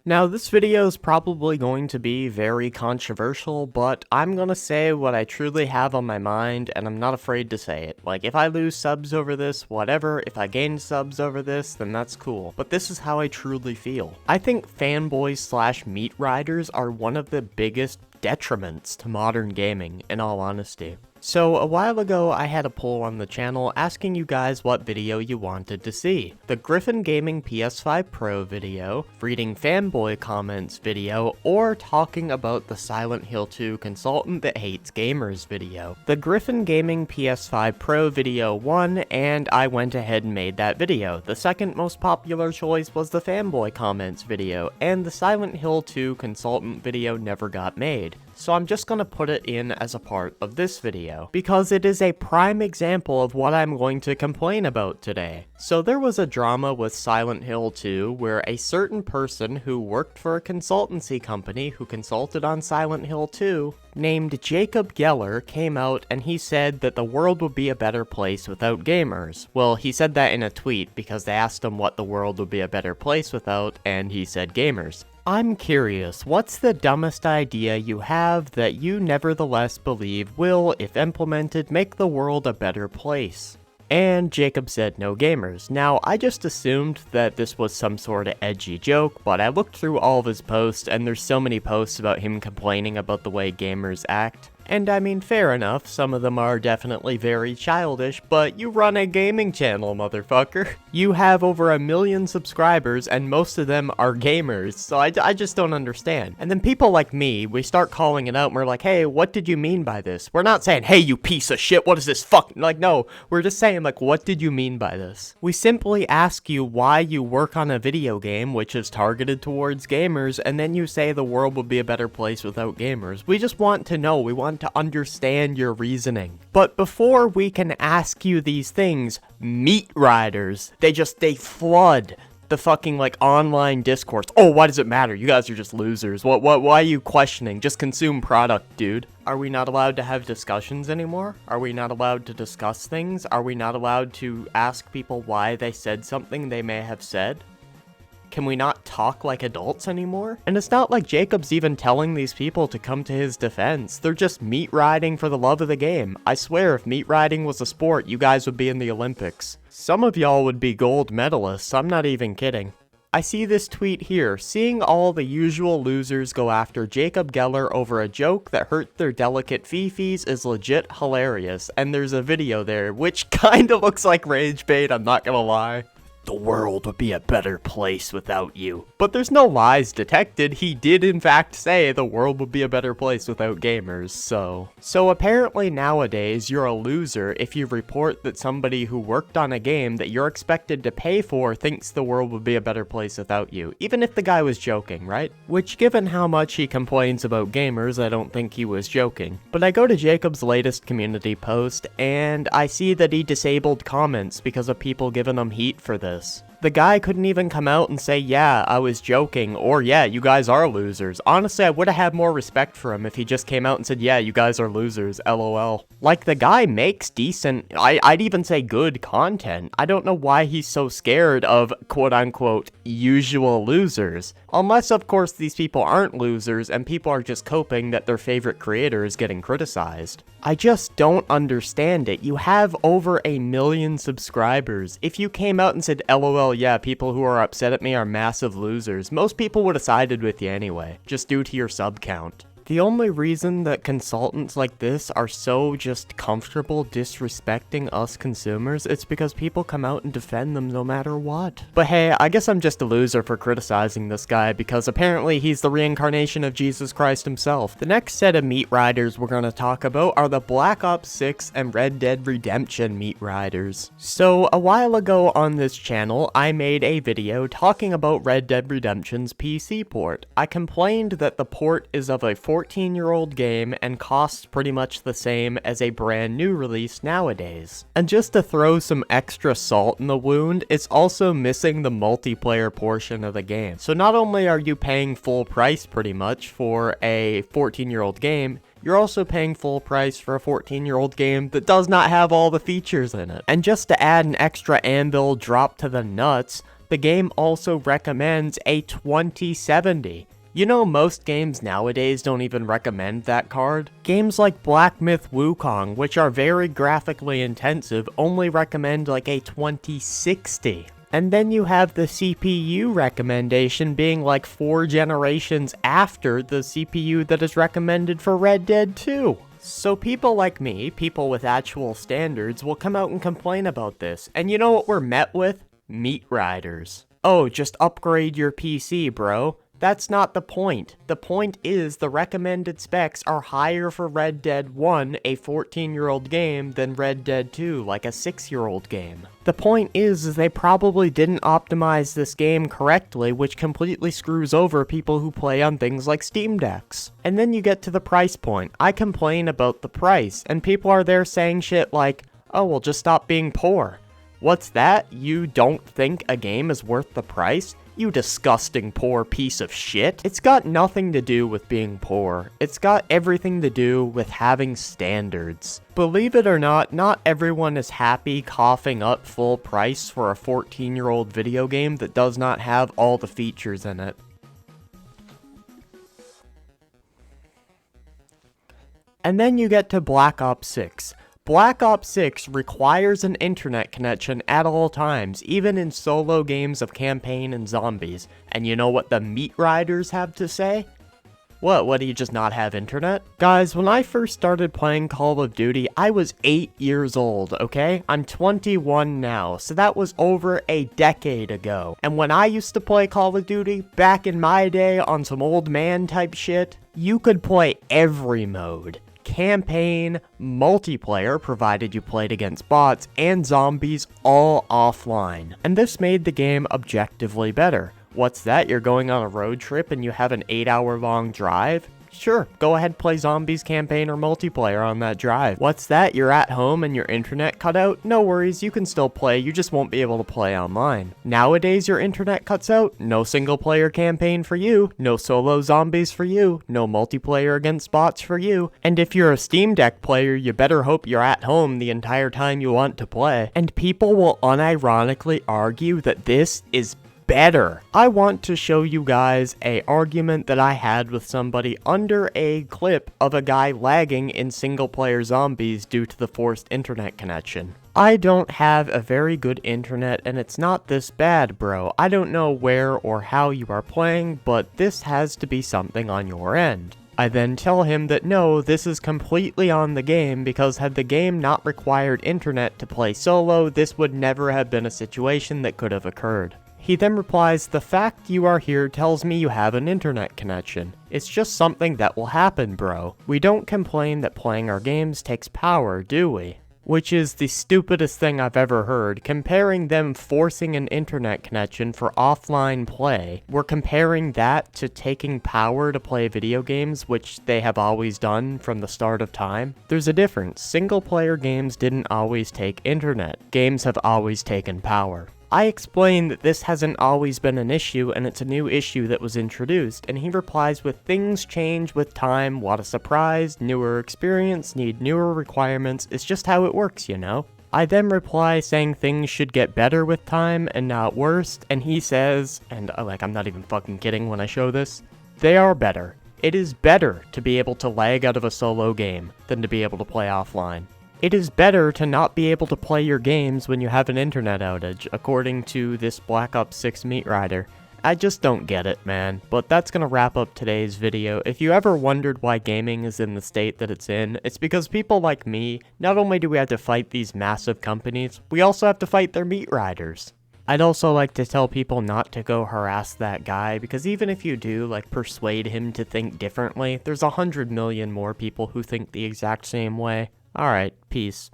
Now, this video is probably going to be very controversial, but I'm gonna say what I truly have on my mind, and I'm not afraid to say it. Like, if I lose subs over this, whatever. If I gain subs over this, then that's cool. But this is how I truly feel. I think fanboys slash meat riders are one of the biggest detriments to modern gaming, in all honesty. So a while ago I had a poll on the channel asking you guys what video you wanted to see. The Griffin Gaming PS5 Pro video, reading fanboy comments video, or talking about the Silent Hill 2 consultant that hates gamers video. The Griffin Gaming PS5 Pro video won, and I went ahead and made that video. The second most popular choice was the fanboy comments video, and the Silent Hill 2 consultant video never got made. So I'm just gonna put it in as a part of this video, because it is a prime example of what I'm going to complain about today. So there was a drama with Silent Hill 2 where a certain person who worked for a consultancy company who consulted on Silent Hill 2, named Jacob Geller, came out and he said that the world would be a better place without gamers. Well, he said that in a tweet because they asked him what the world would be a better place without, and he said gamers. I'm curious, what's the dumbest idea you have that you nevertheless believe will, if implemented, make the world a better place? And Jacob said no gamers. Now, I just assumed that this was some sort of edgy joke, but I looked through all of his posts and there's so many posts about him complaining about the way gamers act. And I mean, fair enough, some of them are definitely very childish, but you run a gaming channel, motherfucker. You have over 1 million subscribers, and most of them are gamers, so I just don't understand. And then people like me, we start calling it out, and we're like, hey, what did you mean by this? We're not saying, hey, you piece of shit, what is this fucking, like, no. We're just saying, like, what did you mean by this? We simply ask you why you work on a video game, which is targeted towards gamers, and then you say the world would be a better place without gamers. We just want to know, we want to understand your reasoning. But before we can ask you these things, meat riders, they flood the fucking like online discourse. Oh, why does it matter? You guys are just losers. Why are you questioning? Just consume product, dude. Are we not allowed to have discussions anymore? Are we not allowed to discuss things? Are we not allowed to ask people why they said something they may have said? Can we not talk like adults anymore? And it's not like Jacob's even telling these people to come to his defense. They're just meat riding for the love of the game. I swear, if meat riding was a sport, you guys would be in the Olympics. Some of y'all would be gold medalists, I'm not even kidding. I see this tweet here, seeing all the usual losers go after Jacob Geller over a joke that hurt their delicate fifis is legit hilarious, and there's a video there, which kinda looks like rage bait, I'm not gonna lie. The world would be a better place without you. But there's no lies detected. He did in fact say the world would be a better place without gamers, So apparently nowadays you're a loser if you report that somebody who worked on a game that you're expected to pay for thinks the world would be a better place without you. Even if the guy was joking, right? Which, given how much he complains about gamers, I don't think he was joking. But I go to Jacob's latest community post and I see that he disabled comments because of people giving him heat for this. The guy couldn't even come out and say, yeah, I was joking, or yeah, you guys are losers. Honestly, I would have had more respect for him if he just came out and said, yeah, you guys are losers, lol. Like, the guy makes decent, I'd even say good content. I don't know why he's so scared of quote-unquote usual losers. Unless, of course, these people aren't losers and people are just coping that their favorite creator is getting criticized. I just don't understand it. You have over 1 million subscribers. If you came out and said, LOL, yeah, people who are upset at me are massive losers, most people would have sided with you anyway, just due to your sub count. The only reason that consultants like this are so just comfortable disrespecting us consumers, it's because people come out and defend them no matter what. But hey, I guess I'm just a loser for criticizing this guy because apparently he's the reincarnation of Jesus Christ himself. The next set of meat riders we're gonna talk about are the Black Ops 6 and Red Dead Redemption meat riders. So a while ago on this channel, I made a video talking about Red Dead Redemption's PC port. I complained that the port is of a 14-year-old game and costs pretty much the same as a brand new release nowadays. And just to throw some extra salt in the wound, it's also missing the multiplayer portion of the game. So not only are you paying full price pretty much for a 14-year-old game, you're also paying full price for a 14-year-old game that does not have all the features in it. And just to add an extra anvil drop to the nuts, The game also recommends a 2070. You know, most games nowadays don't even recommend that card. Games like Black Myth Wukong, which are very graphically intensive, only recommend like a 2060. And then you have the CPU recommendation being like 4 generations after the CPU that is recommended for Red Dead 2. So people like me, people with actual standards, will come out and complain about this. And you know what we're met with? Meat riders. Oh, just upgrade your PC, bro. That's not the point. The point is the recommended specs are higher for Red Dead 1, a 14-year-old game, than Red Dead 2, like a 6-year-old game. The point is they probably didn't optimize this game correctly, which completely screws over people who play on things like Steam Decks. And then you get to the price point. I complain about the price, and people are there saying shit like, oh, well, just stop being poor. What's that? You don't think a game is worth the price? You disgusting poor piece of shit. It's got nothing to do with being poor. It's got everything to do with having standards. Believe it or not everyone is happy coughing up full price for a 14-year-old video game that does not have all the features in it. And then you get to Black Ops 6. Black Ops 6 requires an internet connection at all times, even in solo games of campaign and zombies. And you know what the meat riders have to say? What, do you just not have internet? Guys, when I first started playing Call of Duty, I was 8 years old, okay? I'm 21 now, so that was over a decade ago. And when I used to play Call of Duty, back in my day on some old man type shit, you could play every mode. Campaign, multiplayer, provided you played against bots, and zombies all offline. And this made the game objectively better. What's that? You're going on a road trip and you have an 8-hour long drive? Sure, go ahead, play zombies campaign or multiplayer on that drive. What's that? You're at home and your internet cut out? No worries, you can still play, you just won't be able to play online. Nowadays your internet cuts out? No single player campaign for you, no solo zombies for you, no multiplayer against bots for you. And if you're a Steam Deck player, you better hope you're at home the entire time you want to play. And people will unironically argue that this is better. I want to show you guys a argument that I had with somebody under a clip of a guy lagging in single player zombies due to the forced internet connection. I don't have a very good internet and it's not this bad, bro. I don't know where or how you are playing, but this has to be something on your end. I then tell him that no, this is completely on the game because had the game not required internet to play solo, this would never have been a situation that could have occurred. He then replies, the fact you are here tells me you have an internet connection. It's just something that will happen, bro. We don't complain that playing our games takes power, do we? Which is the stupidest thing I've ever heard. Comparing them forcing an internet connection for offline play, we're comparing that to taking power to play video games, which they have always done from the start of time. There's a difference. Single player games didn't always take internet. Games have always taken power. I explain that this hasn't always been an issue and it's a new issue that was introduced, and he replies with things change with time, what a surprise, newer experience, need newer requirements, it's just how it works, you know? I then reply saying things should get better with time and not worse, and he says, and I'm not even fucking kidding when I show this, they are better. It is better to be able to lag out of a solo game than to be able to play offline. It is better to not be able to play your games when you have an internet outage, according to this Black Ops 6 meat rider. I just don't get it, man. But that's gonna wrap up today's video. If you ever wondered why gaming is in the state that it's in, it's because people like me, not only do we have to fight these massive companies, we also have to fight their meat riders. I'd also like to tell people not to go harass that guy, because even if you do, persuade him to think differently, there's 100 million more people who think the exact same way. Alright, peace.